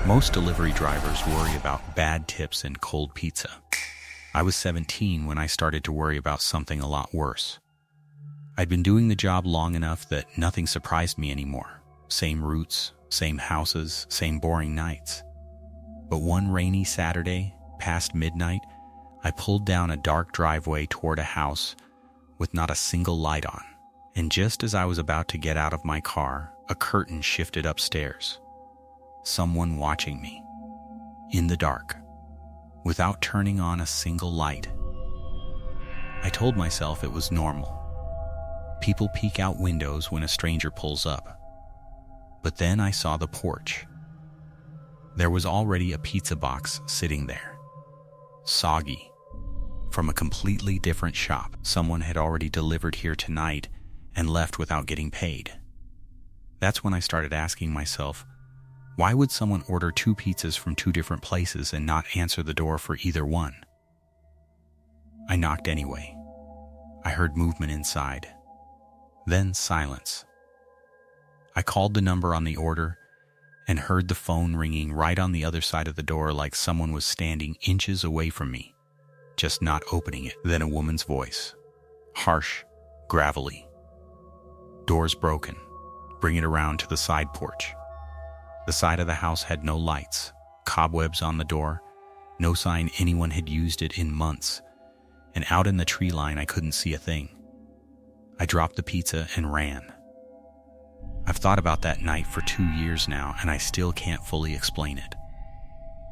Most delivery drivers worry about bad tips and cold pizza. I was 17 when I started to worry about something a lot worse. I'd been doing the job long enough that nothing surprised me anymore. Same routes, same houses, same boring nights. But one rainy Saturday, past midnight, I pulled down a dark driveway toward a house with not a single light on. And just as I was about to get out of my car, a curtain shifted upstairs. Someone watching me, in the dark, without turning on a single light. I told myself it was normal. People peek out windows when a stranger pulls up. But then I saw the porch. There was already a pizza box sitting there, soggy, from a completely different shop. Someone had already delivered here tonight and left without getting paid. That's when I started asking myself, why would someone order 2 pizzas from 2 different places and not answer the door for either one? I knocked anyway. I heard movement inside. Then silence. I called the number on the order and heard the phone ringing right on the other side of the door like someone was standing inches away from me, just not opening it. Then a woman's voice, harsh, gravelly. Door's broken. Bring it around to the side porch. The side of the house had no lights, cobwebs on the door, no sign anyone had used it in months, and out in the tree line I couldn't see a thing. I dropped the pizza and ran. I've thought about that night for 2 years now, and I still can't fully explain it.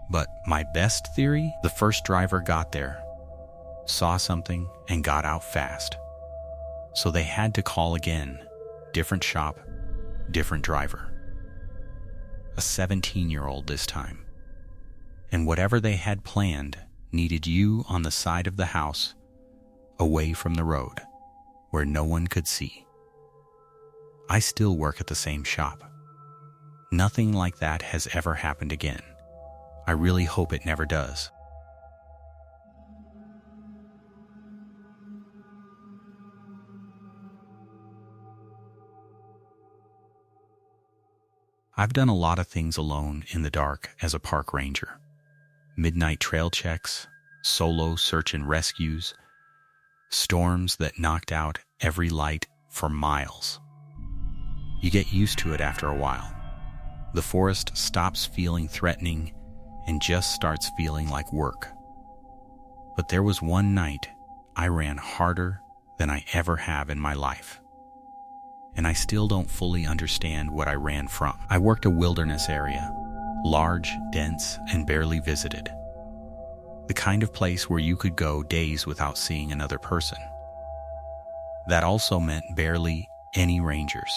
But my best theory, the first driver got there, saw something, and got out fast. So they had to call again, different shop, different driver. A 17-year-old this time. And whatever they had planned needed you on the side of the house, away from the road, where no one could see. I still work at the same shop. Nothing like that has ever happened again. I really hope it never does. I've done a lot of things alone in the dark as a park ranger. Midnight trail checks, solo search and rescues, storms that knocked out every light for miles. You get used to it after a while. The forest stops feeling threatening and just starts feeling like work. But there was one night I ran harder than I ever have in my life. And I still don't fully understand what I ran from. I worked a wilderness area, large, dense, and barely visited. The kind of place where you could go days without seeing another person. That also meant barely any rangers.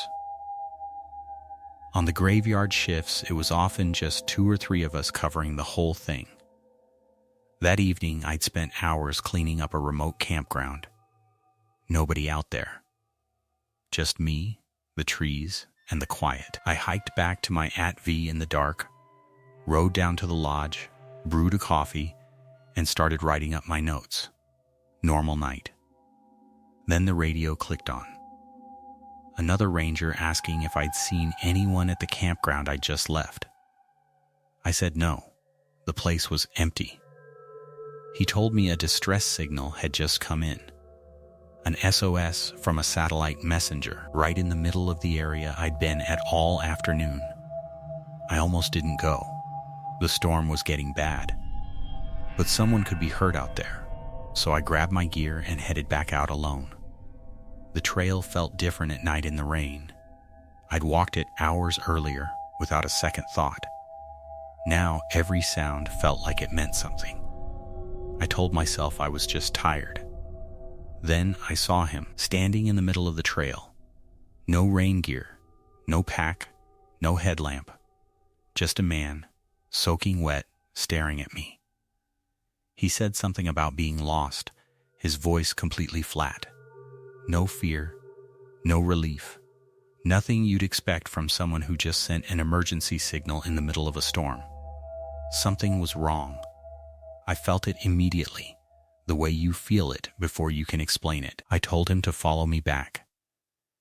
On the graveyard shifts, it was often just 2 or 3 of us covering the whole thing. That evening, I'd spent hours cleaning up a remote campground. Nobody out there. Just me, the trees, and the quiet. I hiked back to my ATV in the dark, rode down to the lodge, brewed a coffee, and started writing up my notes. Normal night. Then the radio clicked on. Another ranger asking if I'd seen anyone at the campground I'd just left. I said no. The place was empty. He told me a distress signal had just come in. An SOS from a satellite messenger right in the middle of the area I'd been at all afternoon. I almost didn't go. The storm was getting bad. But someone could be hurt out there, so I grabbed my gear and headed back out alone. The trail felt different at night in the rain. I'd walked it hours earlier without a second thought. Now every sound felt like it meant something. I told myself I was just tired. Then I saw him standing in the middle of the trail. No rain gear, no pack, no headlamp. Just a man, soaking wet, staring at me. He said something about being lost, his voice completely flat. No fear, no relief, nothing you'd expect from someone who just sent an emergency signal in the middle of a storm. Something was wrong. I felt it immediately. The way you feel it before you can explain it. I told him to follow me back.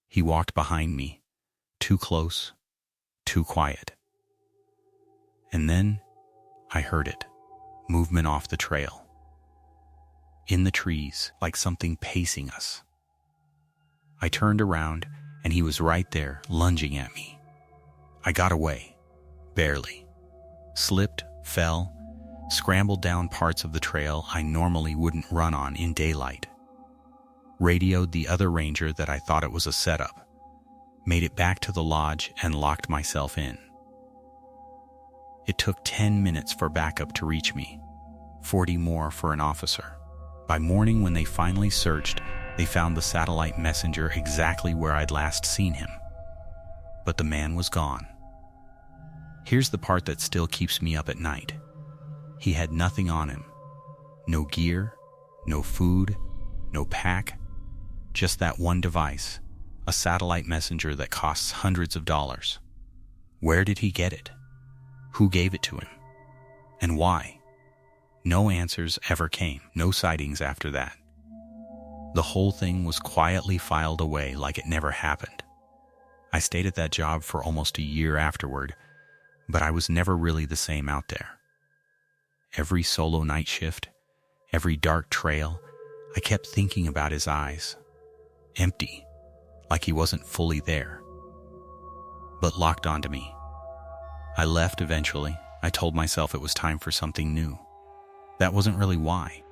He walked behind me, too close, too quiet. And then I heard it. Movement off the trail. In the trees, like something pacing us. I turned around, and he was right there, lunging at me. I got away. Barely. Slipped, fell, scrambled down parts of the trail I normally wouldn't run on in daylight. Radioed the other ranger that I thought it was a setup. Made it back to the lodge and locked myself in. It took 10 minutes for backup to reach me, 40 more for an officer. By morning, when they finally searched, they found the satellite messenger exactly where I'd last seen him. But the man was gone. Here's the part that still keeps me up at night. He had nothing on him. No gear, no food, no pack. Just that one device, a satellite messenger that costs hundreds of dollars. Where did he get it? Who gave it to him? And why? No answers ever came, no sightings after that. The whole thing was quietly filed away like it never happened. I stayed at that job for almost a year afterward, but I was never really the same out there. Every solo night shift, every dark trail, I kept thinking about his eyes. Empty, like he wasn't fully there. But locked onto me. I left eventually. I told myself it was time for something new. That wasn't really why.